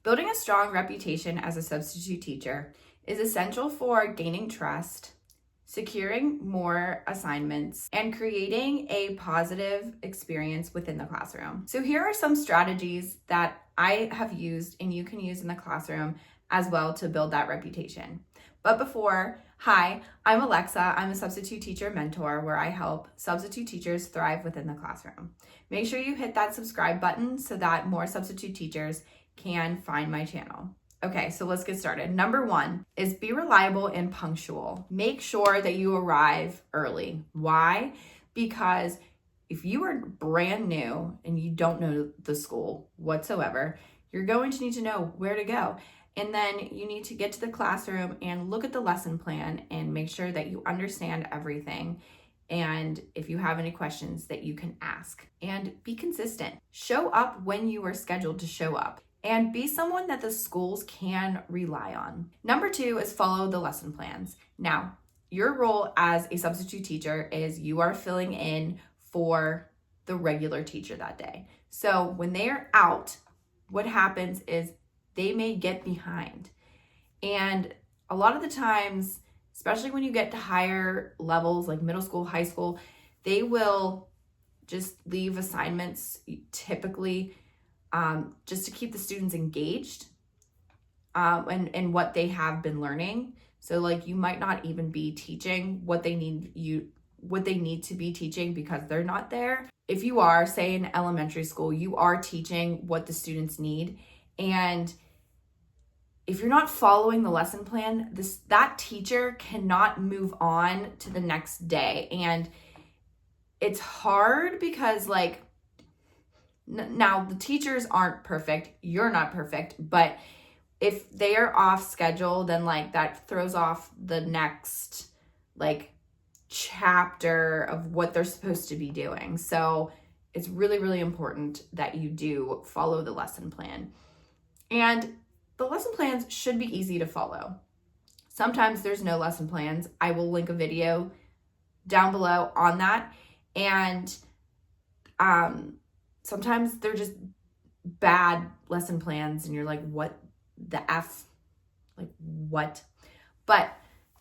Building a strong reputation as a substitute teacher is essential for gaining trust, securing more assignments, and creating a positive experience within the classroom. So here are some strategies that I have used and you can use in the classroom as well to build that reputation. But hi, I'm Alexa. I'm a substitute teacher mentor where I help substitute teachers thrive within the classroom. Make sure you hit that subscribe button so that more substitute teachers can find my channel. Okay, so let's get started. Number 1 is be reliable and punctual. Make sure that you arrive early. Why? Because if you are brand new and you don't know the school whatsoever, you're going to need to know where to go. And then you need to get to the classroom and look at the lesson plan and make sure that you understand everything. And if you have any questions that you can ask, and be consistent. Show up when you are scheduled to show up, and be someone that the schools can rely on. Number 2 is follow the lesson plans. Now, your role as a substitute teacher is you are filling in for the regular teacher that day. So when they are out, what happens is they may get behind. And a lot of the times, especially when you get to higher levels like middle school, high school, they will just leave assignments typically just to keep the students engaged and what they have been learning. So like you might not even be teaching what they need to be teaching because they're not there. If you are, say in elementary school, you are teaching what the students need. And if you're not following the lesson plan, that teacher cannot move on to the next day. And it's hard because now the teachers aren't perfect, you're not perfect, but if they are off schedule, then that throws off the next chapter of what they're supposed to be doing. So it's really, really important that you do follow the lesson plan. And the lesson plans should be easy to follow. Sometimes there's no lesson plans. I will link a video down below on that. And sometimes they're just bad lesson plans and you're like, what the F? What? But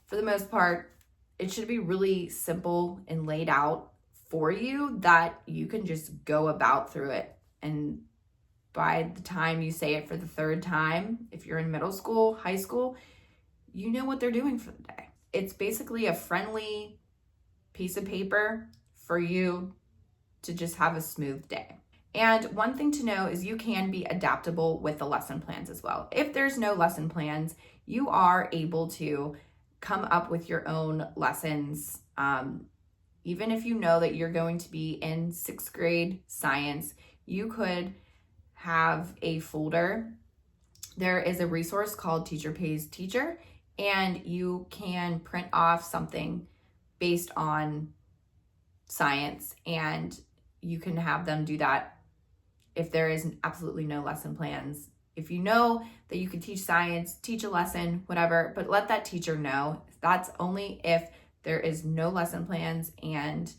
for the most part, it should be really simple and laid out for you that you can just go about through it. And by the time you say it for the 3rd time, if you're in middle school, high school, you know what they're doing for the day. It's basically a friendly piece of paper for you to just have a smooth day. And one thing to know is you can be adaptable with the lesson plans as well. If there's no lesson plans, you are able to come up with your own lessons. Even if you know that you're going to be in 6th grade science, you could have a folder. There is a resource called Teacher Pays Teacher, and you can print off something based on science, and you can have them do that if there is absolutely no lesson plans. If you know that you can teach science, teach a lesson, whatever, but let that teacher know. That's only if there is no lesson plans and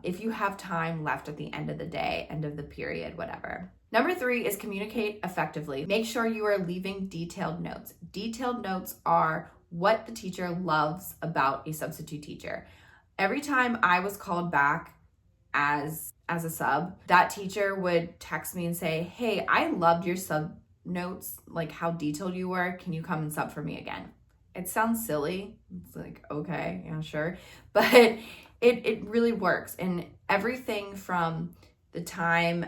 if you have time left at the end of the day, end of the period, whatever. Number 3 is communicate effectively. Make sure you are leaving detailed notes. Detailed notes are what the teacher loves about a substitute teacher. Every time I was called back as a sub, that teacher would text me and say, hey, I loved your sub notes, how detailed you were. Can you come and sub for me again? It sounds silly. It's okay, yeah, sure. But it really works. And everything from the time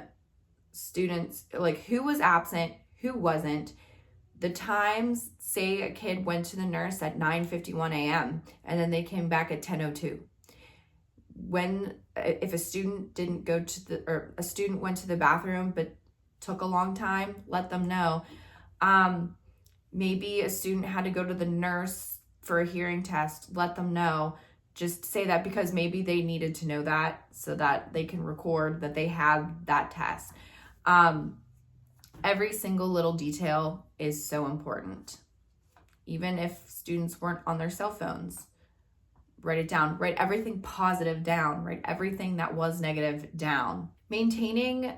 students, who was absent, who wasn't, the times, say a kid went to the nurse at 9:51 a.m. and then they came back at 10:02. If a student didn't go to a student went to the bathroom but took a long time, let them know. Maybe a student had to go to the nurse for a hearing test, let them know. Just say that because maybe they needed to know that so that they can record that they had that test. Every single little detail is so important. Even if students weren't on their cell phones, write it down. Write everything positive down. Write everything that was negative down. Maintaining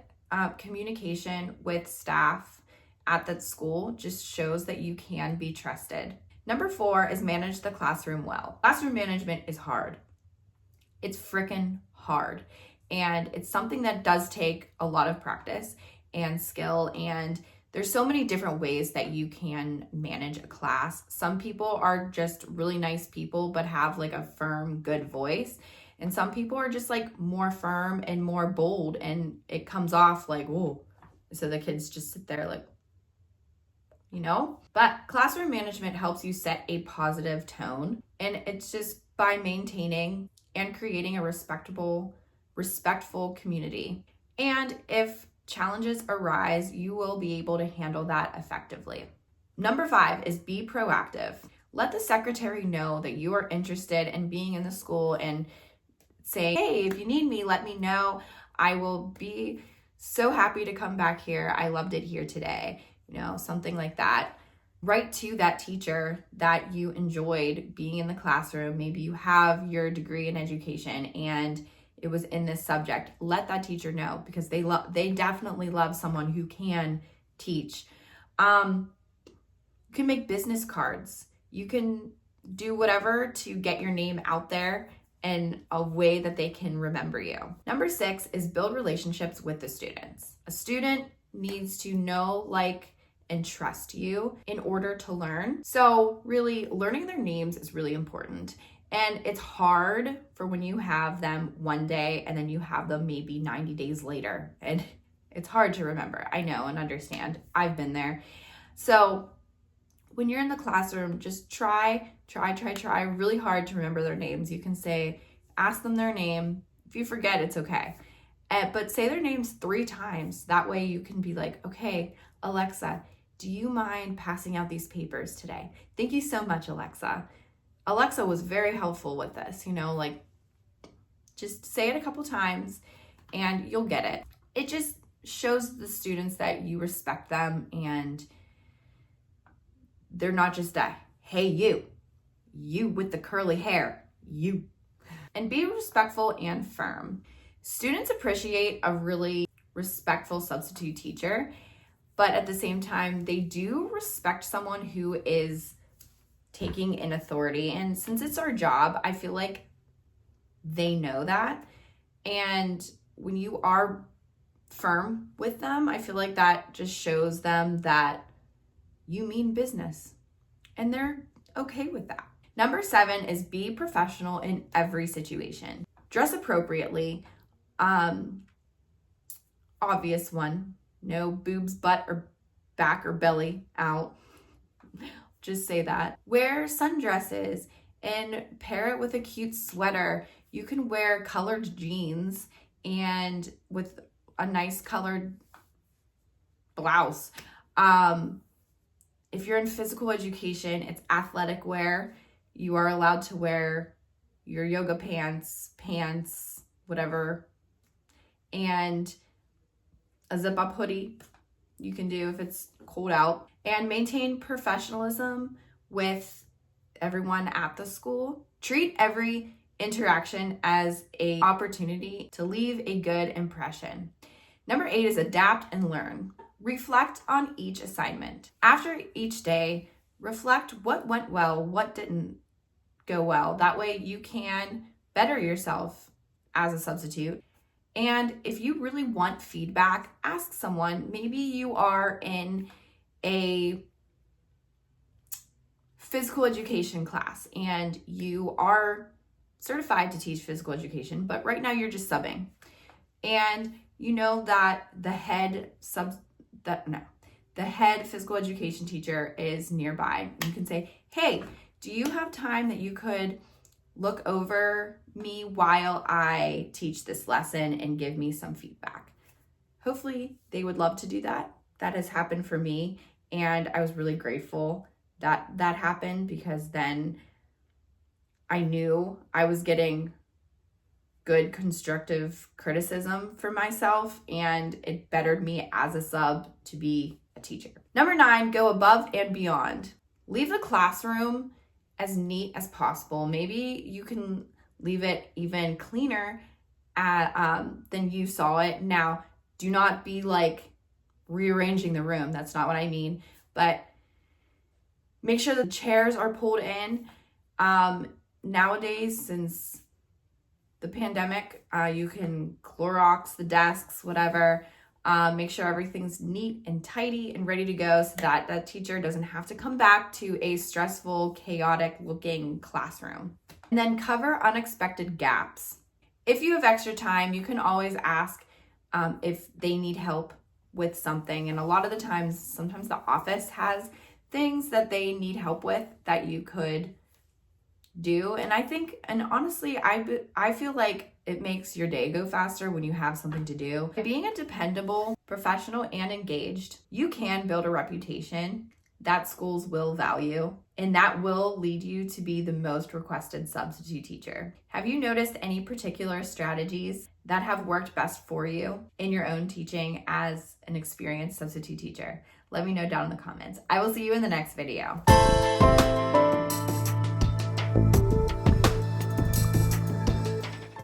communication with staff at that school just shows that you can be trusted. Number 4 is manage the classroom well. Classroom management is hard. It's freaking hard. And it's something that does take a lot of practice and skill. And there's so many different ways that you can manage a class. Some people are just really nice people, but have like a firm, good voice. And some people are just like more firm and more bold, and it comes off like, whoa. So the kids just sit there like, But classroom management helps you set a positive tone. And it's just by maintaining and creating a respectful community. And if challenges arise, you will be able to handle that effectively. Number 5 is be proactive. Let the secretary know that you are interested in being in the school and say, hey, if you need me, let me know. I will be so happy to come back here. I loved it here today. Something like that. Write to that teacher that you enjoyed being in the classroom. Maybe you have your degree in education and it was in this subject. Let that teacher know, because they definitely love someone who can teach. You can make business cards. You can do whatever to get your name out there in a way that they can remember you. Number 6 is build relationships with the students. A student needs to know, like, and trust you in order to learn. So really, learning their names is really important. And it's hard for when you have them one day and then you have them maybe 90 days later. And it's hard to remember. I know and understand. I've been there. So when you're in the classroom, just try really hard to remember their names. You can ask them their name. If you forget, it's okay. But say their names 3 times. That way you can be like, okay, Alexa, do you mind passing out these papers today? Thank you so much, Alexa. Alexa was very helpful with this, just say it a couple times and you'll get it. It just shows the students that you respect them and they're not just a, hey, you with the curly hair, you. And be respectful and firm. Students appreciate a really respectful substitute teacher, but at the same time, they do respect someone who is taking in authority. And since it's our job, I feel like they know that. And when you are firm with them, I feel like that just shows them that you mean business. And they're okay with that. Number 7 is be professional in every situation. Dress appropriately. Obvious one. No boobs, butt, or back or belly out. Just say that. Wear sundresses and pair it with a cute sweater. You can wear colored jeans and with a nice colored blouse. If you're in physical education, it's athletic wear. You are allowed to wear your yoga pants, whatever, and a zip-up hoodie you can do if it's cold out. And maintain professionalism with everyone at the school. Treat every interaction as an opportunity to leave a good impression. Number 8 is adapt and learn. Reflect on each assignment. After each day, reflect what went well, what didn't go well. That way you can better yourself as a substitute. And if you really want feedback, ask someone. Maybe you are in a physical education class and you are certified to teach physical education, but right now you're just subbing. And you know that the head physical education teacher is nearby. You can say, hey, do you have time that you could look over me while I teach this lesson and give me some feedback? Hopefully they would love to do that. That has happened for me, and I was really grateful that that happened, because then I knew I was getting good constructive criticism for myself, and it bettered me as a sub to be a teacher. Number 9, go above and beyond. Leave the classroom as neat as possible. Maybe you can leave it even cleaner than you saw it. Now, do not be like rearranging the room. That's not what I mean. But make sure the chairs are pulled in. Nowadays, since the pandemic, you can Clorox the desks, whatever. Make sure everything's neat and tidy and ready to go so that that teacher doesn't have to come back to a stressful, chaotic looking classroom. And then cover unexpected gaps. If you have extra time, you can always ask if they need help with something. And a lot of the times, sometimes the office has things that they need help with that you could do. And I think, and honestly, I feel like it makes your day go faster when you have something to do. By being a dependable, professional, and engaged, you can build a reputation that schools will value, and that will lead you to be the most requested substitute teacher. Have you noticed any particular strategies that have worked best for you in your own teaching as an experienced substitute teacher? Let me know down in the comments. I will see you in the next video.